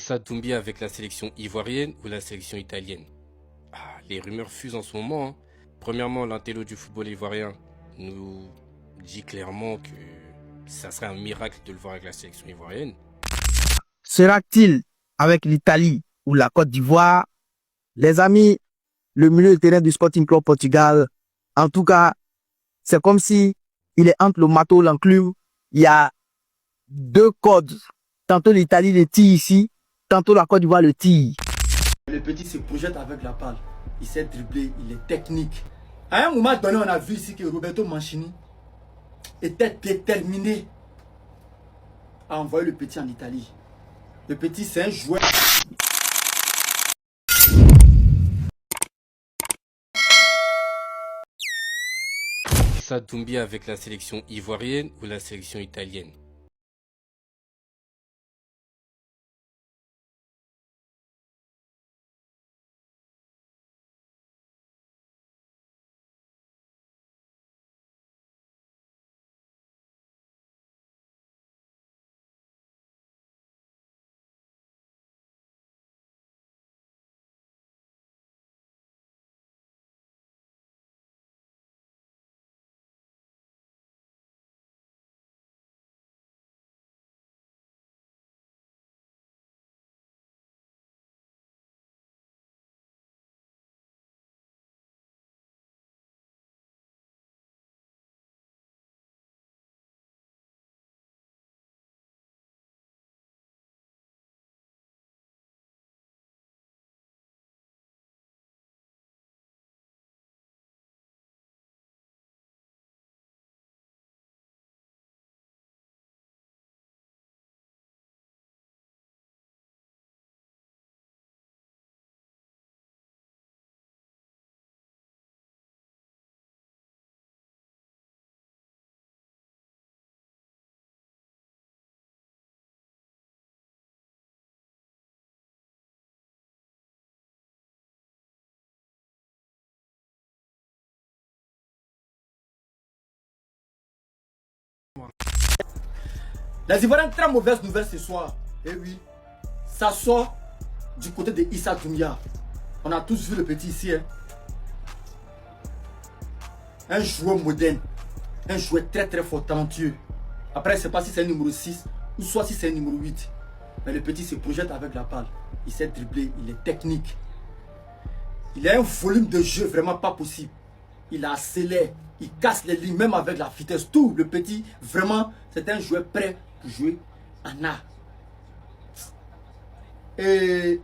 Issa Doumbia avec la sélection ivoirienne ou la sélection italienne? Les rumeurs fusent en ce moment, hein. Premièrement, l'intello du football ivoirien nous dit clairement que ça serait un miracle de le voir avec la sélection ivoirienne. Sera-t-il avec l'Italie ou la Côte d'Ivoire? Les amis, le milieu de terrain du Sporting Club Portugal, en tout cas, c'est comme si il est entre le marteau et l'enclume. Il y a deux codes. Tantôt l'Italie le tire ici, tantôt la Côte d'Ivoire le tire. Le petit se projette avec la balle. Il sait dribbler, il est technique. À un moment donné, on a vu ici que Roberto Mancini était déterminé à envoyer le petit en Italie. Le petit, c'est un joueur. Issa Doumbia avec la sélection ivoirienne ou la sélection italienne? Les Ivoiriens, très mauvaise nouvelle ce soir. Eh oui, ça sort du côté de Issa Doumbia. On a tous vu le petit ici, hein. Un joueur moderne, un joueur très très fort, talentueux. Après, je ne sais pas si c'est un numéro 6 ou soit si c'est un numéro 8. Mais le petit se projette avec la balle. Il sait dribbler, il est technique. Il a un volume de jeu vraiment pas possible. Il accélère, il casse les lignes, même avec la vitesse. Tout, le petit, vraiment, c'est un joueur prêt pour jouer en A. Et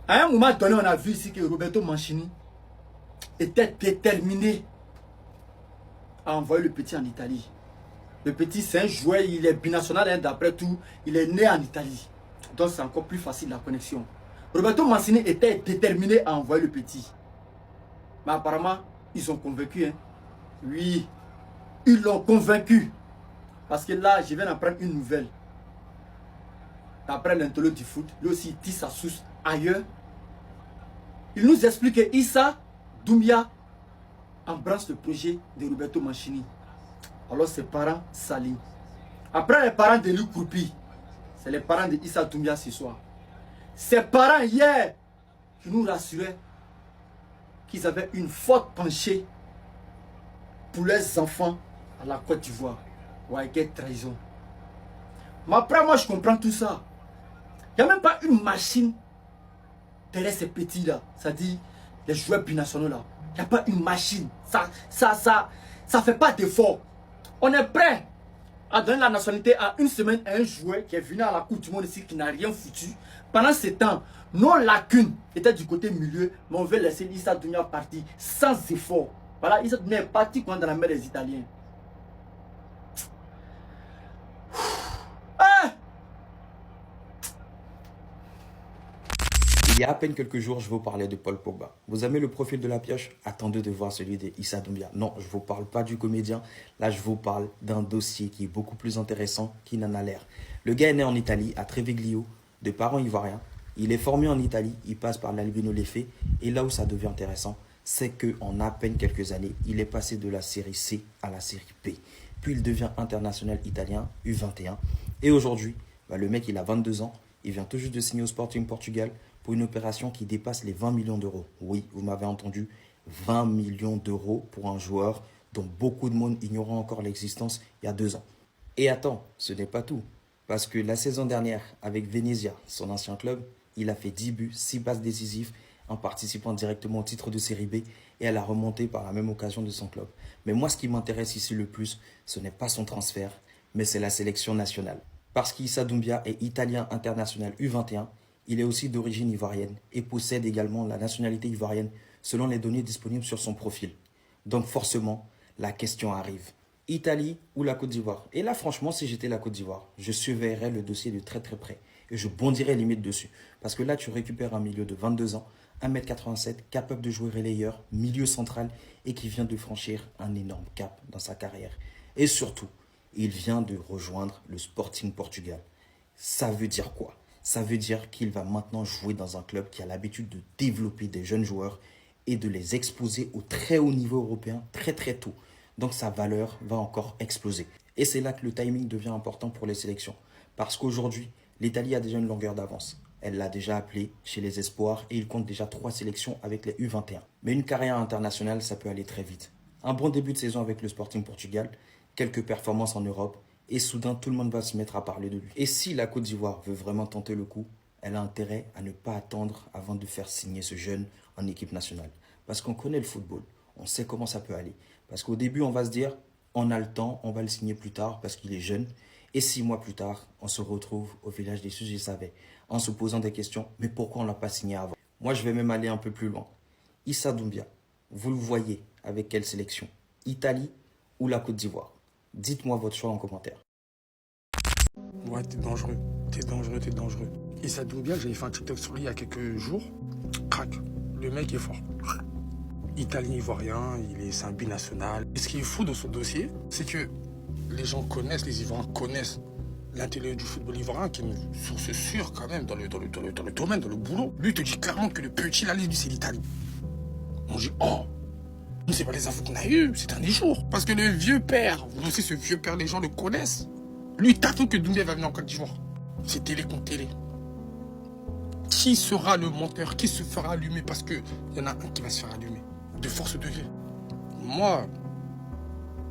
à un moment donné, on a vu ici que Roberto Mancini était déterminé à envoyer le petit en Italie. Le petit, c'est un joueur, il est binational, hein, d'après tout, il est né en Italie. Donc c'est encore plus facile la connexion. Roberto Mancini était déterminé à envoyer le petit. Mais apparemment, ils sont convaincus. Hein. Oui, ils l'ont convaincu. Parce que là, je viens d'apprendre une nouvelle. D'après l'intello du foot, lui aussi, il tire sa source ailleurs. Il nous explique que Issa Doumbia embrasse le projet de Roberto Mancini. Alors ses parents s'alignent. Après les parents de Louis Kroupi, c'est les parents de Issa Doumbia ce soir. Ses parents hier, qui nous rassuraient qu'ils avaient une forte penchée pour leurs enfants à la Côte d'Ivoire. Ouais, quelle trahison. Mais après, moi, je comprends tout ça. Il n'y a même pas une machine derrière ces petits-là. C'est-à-dire les joueurs binationaux là. Il n'y a pas une machine. Ça fait pas d'effort. On est prêt à donner la nationalité à une semaine à un joueur qui est venu à la Coupe du Monde ici, qui n'a rien foutu. Pendant ce temps, nos lacunes étaient du côté milieu, mais on veut laisser Issa Doumbia partir sans effort. Voilà, Issa Doumbia est parti dans la mer des Italiens. Il y a à peine quelques jours, je vous parlais de Paul Pogba. Vous aimez le profil de la pioche? Attendez de voir celui de Issa Doumbia. Non, je ne vous parle pas du comédien. Là, je vous parle d'un dossier qui est beaucoup plus intéressant qu'il n'en a l'air. Le gars est né en Italie, à Treviglio, de parents ivoiriens. Il est formé en Italie, il passe par l'Albino Leffe. Et là où ça devient intéressant, c'est qu'en à peine quelques années, il est passé de la série C à la série B. Puis il devient international italien, U21. Et aujourd'hui, le mec, il a 22 ans. Il vient tout juste de signer au Sporting Portugal pour une opération qui dépasse les 20 millions d'euros. Oui, vous m'avez entendu, 20 millions d'euros pour un joueur dont beaucoup de monde ignorait encore l'existence il y a 2 ans. Et attends, ce n'est pas tout. Parce que la saison dernière, avec Venezia, son ancien club, il a fait 10 buts, 6 passes décisives en participant directement au titre de Série B et à la remontée par la même occasion de son club. Mais moi, ce qui m'intéresse ici le plus, ce n'est pas son transfert, mais c'est la sélection nationale. Parce qu'Issa Doumbia est italien international U21, il est aussi d'origine ivoirienne et possède également la nationalité ivoirienne selon les données disponibles sur son profil. Donc forcément, la question arrive. Italie ou la Côte d'Ivoire? Et là, franchement, si j'étais la Côte d'Ivoire, je surveillerais le dossier de très très près. Et je bondirais limite dessus. Parce que là, tu récupères un milieu de 22 ans, 1m87, capable de jouer relayeur, milieu central et qui vient de franchir un énorme cap dans sa carrière. Et surtout, il vient de rejoindre le Sporting Portugal. Ça veut dire quoi? Ça veut dire qu'il va maintenant jouer dans un club qui a l'habitude de développer des jeunes joueurs et de les exposer au très haut niveau européen très très tôt. Donc sa valeur va encore exploser. Et c'est là que le timing devient important pour les sélections. Parce qu'aujourd'hui, l'Italie a déjà une longueur d'avance. Elle l'a déjà appelé chez les espoirs et il compte déjà 3 sélections avec les U21. Mais une carrière internationale, ça peut aller très vite. Un bon début de saison avec le Sporting Portugal, quelques performances en Europe et soudain tout le monde va se mettre à parler de lui. Et si la Côte d'Ivoire veut vraiment tenter le coup, elle a intérêt à ne pas attendre avant de faire signer ce jeune en équipe nationale. Parce qu'on connaît le football, on sait comment ça peut aller. Parce qu'au début, on va se dire, on a le temps, on va le signer plus tard parce qu'il est jeune. Et 6 mois plus tard, on se retrouve au village des sujets savais, en se posant des questions, mais pourquoi on ne l'a pas signé avant? Moi, je vais même aller un peu plus loin. Issa Doumbia, vous le voyez avec quelle sélection? Italie ou la Côte d'Ivoire? Dites-moi votre choix en commentaire. Ouais, t'es dangereux. T'es dangereux, t'es dangereux. Issa Doumbia, j'avais fait un TikTok sur lui il y a quelques jours. Crac. Le mec est fort. Italien ivoirien, c'est un binational. Et ce qui est fou dans son dossier, c'est que les gens connaissent, les Ivoiriens connaissent l'intérêt du football ivoirien, qui est une source sûre quand même dans le domaine, dans le boulot. Lui, il te dit clairement que le petit, là, lui, c'est l'Italie. On dit, oh, c'est pas les infos qu'on a eues ces derniers jours. Parce que le vieux père, vous aussi, ce vieux père, les gens le connaissent. Lui, il t'attend que Doumbia va venir en Côte d'Ivoire. C'est télé contre télé. Qui sera le menteur? Qui se fera allumer? Parce qu'il y en a un qui va se faire allumer. De force de vie. Moi,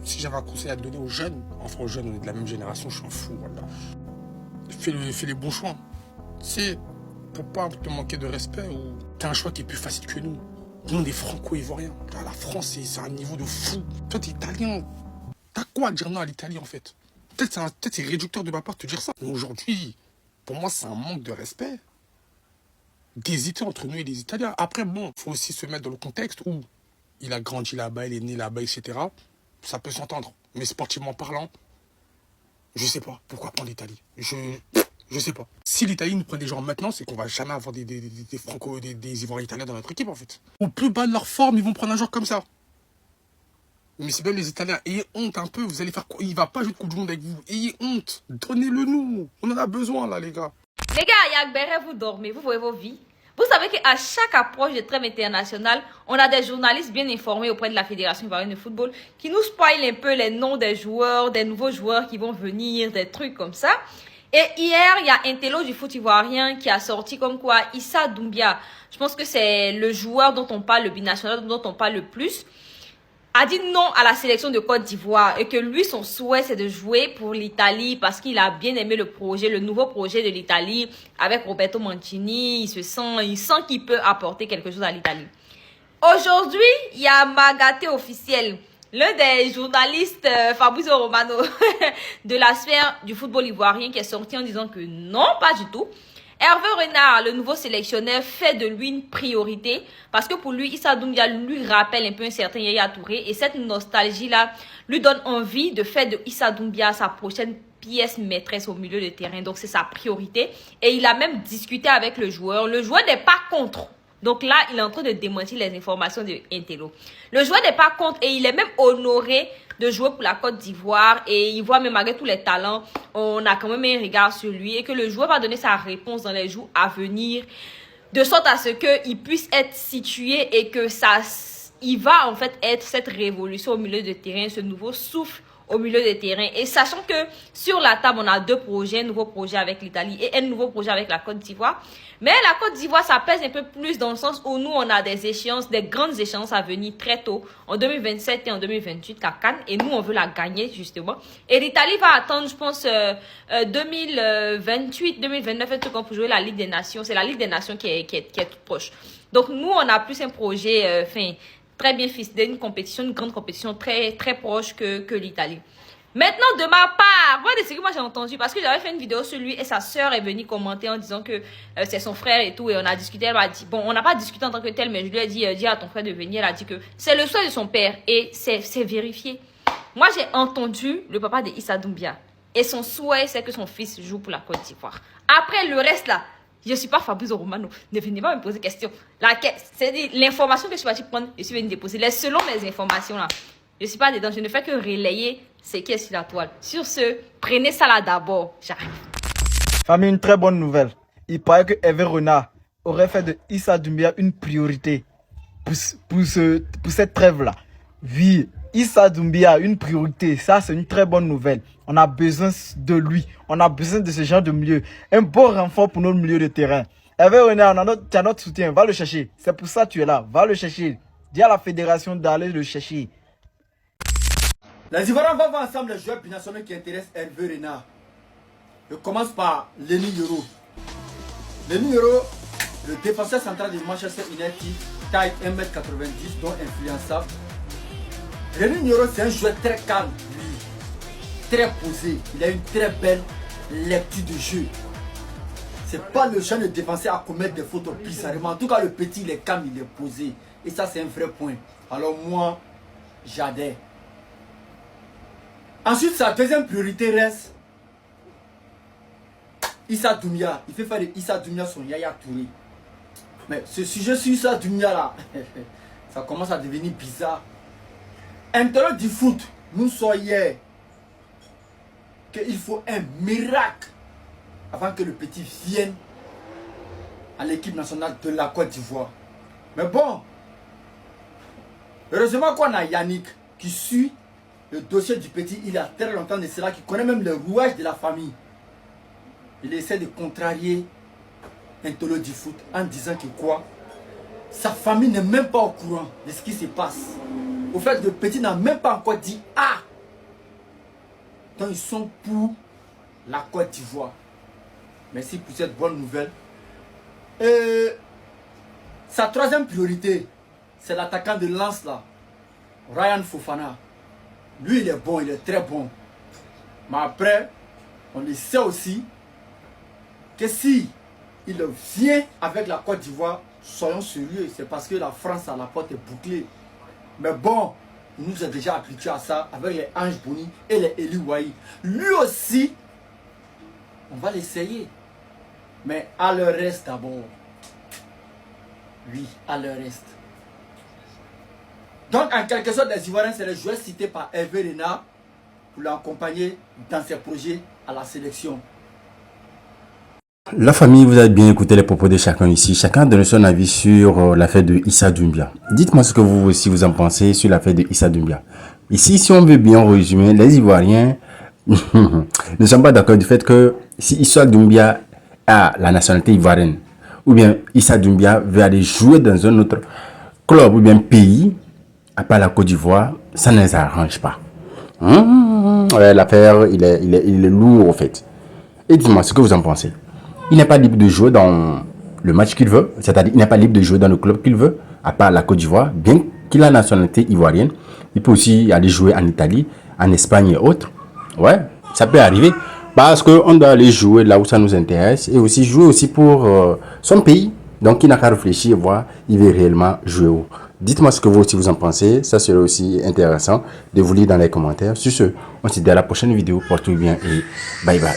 si j'avais un conseil à donner aux jeunes, enfin aux jeunes, on est de la même génération, je suis un fou, voilà. Fais les bons choix. C'est pour pas te manquer de respect ou t'as un choix qui est plus facile que nous. Nous, on est franco-ivoiriens. La France, c'est un niveau de fou. Toi, t'es italien. T'as quoi à dire non à l'Italie, en fait? Peut-être c'est réducteur de ma part de te dire ça. Mais aujourd'hui, pour moi, c'est un manque de respect d'hésiter entre nous et les Italiens. Après, bon, il faut aussi se mettre dans le contexte où il a grandi là-bas, il est né là-bas, etc. Ça peut s'entendre. Mais sportivement parlant, je sais pas. Pourquoi pas l'Italie? Je sais pas. Si l'Italie nous prend des gens maintenant, c'est qu'on va jamais avoir des Ivoiriens italiens dans notre équipe, en fait. Au plus bas de leur forme, ils vont prendre un joueur comme ça. Mais c'est même les Italiens. Ayez honte un peu. Vous allez faire quoi? Il va pas jouer de Coupe du Monde avec vous. Ayez honte. Donnez-le nous. On en a besoin, là, les gars. Les gars, Yagbere, vous dormez, vous voyez vos vies. Vous savez qu'à chaque approche de trêve internationale, on a des journalistes bien informés auprès de la Fédération ivoirienne de football qui nous spoilent un peu les noms des joueurs, des nouveaux joueurs qui vont venir, des trucs comme ça. Et hier, il y a un télo du foot ivoirien qui a sorti comme quoi Issa Doumbia, je pense que c'est le joueur dont on parle, le binational dont on parle le plus, a dit non à la sélection de Côte d'Ivoire et que lui, son souhait, c'est de jouer pour l'Italie parce qu'il a bien aimé le projet, le nouveau projet de l'Italie avec Roberto Mancini. Il sent qu'il peut apporter quelque chose à l'Italie. Aujourd'hui, il y a Magaté officiel, l'un des journalistes Fabrizio Romano de la sphère du football ivoirien qui est sorti en disant que non, pas du tout. Hervé Renard, le nouveau sélectionneur, fait de lui une priorité parce que pour lui, Issa Doumbia lui rappelle un peu un certain Yaya Touré et cette nostalgie-là lui donne envie de faire de Issa Doumbia sa prochaine pièce maîtresse au milieu de terrain. Donc, c'est sa priorité et il a même discuté avec le joueur. Le joueur n'est pas contre. Donc là, il est en train de démentir les informations de Intello. Le joueur n'est pas contre et il est même honoré de jouer pour la Côte d'Ivoire et il voit même malgré tous les talents, on a quand même un regard sur lui et que le joueur va donner sa réponse dans les jours à venir de sorte à ce qu'il puisse être situé et que il va en fait être cette révolution au milieu de terrain, ce nouveau souffle au milieu des terrains. Et sachant que sur la table, on a 2 projets, un nouveau projet avec l'Italie et un nouveau projet avec la Côte d'Ivoire. Mais la Côte d'Ivoire, ça pèse un peu plus dans le sens où nous, on a des échéances, des grandes échéances à venir très tôt, en 2027 et en 2028, la CAN. Et nous, on veut la gagner, justement. Et l'Italie va attendre, je pense, 2028, 2029, un truc pour jouer la Ligue des Nations. C'est la Ligue des Nations qui est toute proche. Donc, nous, on a plus un projet, très bien ficelé, une grande compétition très, très proche que l'Italie. Maintenant, de ma part, moi, de ce que moi j'ai entendu, parce que j'avais fait une vidéo sur lui et sa sœur est venue commenter en disant que c'est son frère et tout, et on a discuté, elle m'a dit, bon, on n'a pas discuté en tant que tel, mais je lui ai dit, dis à ton frère de venir, elle a dit que c'est le souhait de son père, et c'est vérifié. Moi, j'ai entendu le papa de Issa Doumbia, et son souhait, c'est que son fils joue pour la Côte d'Ivoire. Après, le reste là, je ne suis pas Fabrizio Romano, ne venez pas me poser question. C'est l'information que je suis partie prendre, je suis venue déposer, selon mes informations là. Je ne suis pas dedans, je ne fais que relayer ce qui est sur la toile. Sur ce, prenez ça là d'abord, j'arrive. Famille, une très bonne nouvelle. Il paraît que Hervé Renard aurait fait de Issa Doumbia une priorité pour cette trêve-là. Oui, Issa Doumbia, une priorité. Ça, c'est une très bonne nouvelle. On a besoin de lui. On a besoin de ce genre de milieu. Un bon renfort pour notre milieu de terrain. Hervé Renard, tu as notre soutien. Va le chercher. C'est pour ça que tu es là. Va le chercher. Dis à la fédération d'aller le chercher. Les Ivoiriens vont voir ensemble les joueurs binationaux qui intéressent Hervé Renard. Je commence par Lenny Yoro. Lenny Yoro, le défenseur central de Manchester United, taille 1m90, donc influençable. Lenny Yoro, c'est un joueur très calme, lui, très posé. Il a une très belle lecture de jeu. C'est pas le genre de défenseur à commettre des fautes bizarrement. En tout cas, le petit, il est calme, il est posé. Et ça, c'est un vrai point. Alors moi, j'adhère. Ensuite, sa deuxième priorité reste Issa Doumbia. Il fait faire de Issa Doumbia son Yaya Touré. Mais ce sujet sur Issa Doumbia là, ça commence à devenir bizarre. Intérieur du foot, nous sommes hier qu'il faut un miracle avant que le petit vienne à l'équipe nationale de la Côte d'Ivoire. Mais bon, heureusement qu'on a Yannick qui suit le dossier du petit, il y a très longtemps de cela, qui connaît même le rouage de la famille. Il essaie de contrarier un tolo du foot en disant que quoi, sa famille n'est même pas au courant de ce qui se passe. Au fait, le petit n'a même pas encore dit ah. Donc ils sont pour la Côte d'Ivoire. Merci pour cette bonne nouvelle. Et sa troisième priorité, c'est l'attaquant de Lens là, Ryan Fofana. Lui, il est bon, il est très bon. Mais après, on le sait aussi que si il vient avec la Côte d'Ivoire, soyons sérieux, c'est parce que la France à la porte est bouclée. Mais bon, il nous a déjà habitués à ça avec les Ange Boni et les Eli Wahi. Lui aussi, on va l'essayer. Mais à leur reste d'abord. Oui, à leur reste. Donc, en quelque sorte, les Ivoiriens, c'est les joueurs cités par Hervé Renard pour l'accompagner dans ses projets à la sélection. La famille, vous avez bien écouté les propos de chacun ici. Chacun a donné son avis sur l'affaire de Issa Doumbia. Dites-moi ce que vous aussi vous en pensez sur l'affaire de Issa Doumbia. Ici, si on veut bien résumer, les Ivoiriens ne sont pas d'accord du fait que si Issa Doumbia a la nationalité ivoirienne, ou bien Issa Doumbia veut aller jouer dans un autre club ou bien pays, à part la Côte d'Ivoire, ça ne les arrange pas. L'affaire, il est lourd, en fait. Et dites-moi ce que vous en pensez. Il n'est pas libre de jouer dans le match qu'il veut, c'est-à-dire il n'est pas libre de jouer dans le club qu'il veut, à part la Côte d'Ivoire, bien qu'il a la nationalité ivoirienne. Il peut aussi aller jouer en Italie, en Espagne et autres. Ouais, ça peut arriver. Parce qu'on doit aller jouer là où ça nous intéresse et aussi jouer aussi pour son pays. Donc il n'a qu'à réfléchir et voir il veut réellement jouer où. Dites-moi ce que vous aussi vous en pensez. Ça serait aussi intéressant de vous lire dans les commentaires. Sur ce, on se dit à la prochaine vidéo. Portez-vous bien et bye bye.